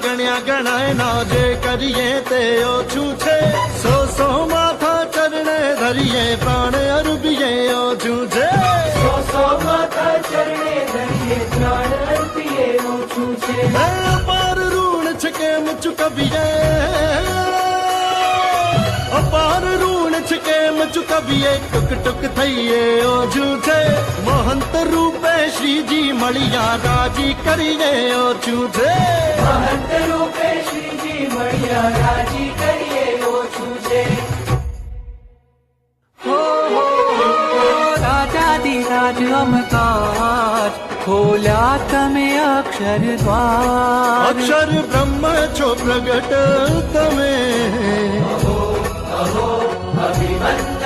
ગણ્યા ગણાય ના જે કરીએ તે ઓછું છે. સો માથા ચરણે ધરીએ પ્રાણ અર્પીએ ઓછું છે. માતા ચરણે ધરીએ પ્રાણ અર્પીએ ઓછું છે. અપાર ઋણ છે કેમ ચૂકવીએ, અપાર ઋણ છે કેમ ચૂકવીએ, ટુક ટુક થઈએ ઓછું છે. મહંત રૂપે શ્રીજી મળ્યા રાજી કરીએ ઓછું છે. મહંત રૂપે શ્રીજી મળ્યા રાજી કરીએ ઓછું છે. રાજાધિરાજ અમતાજ ખોલ્યા તમે અક્ષર દ્વાર. અક્ષર બ્રહ્મ છો પ્રગટ તમે. અભિમન્યુ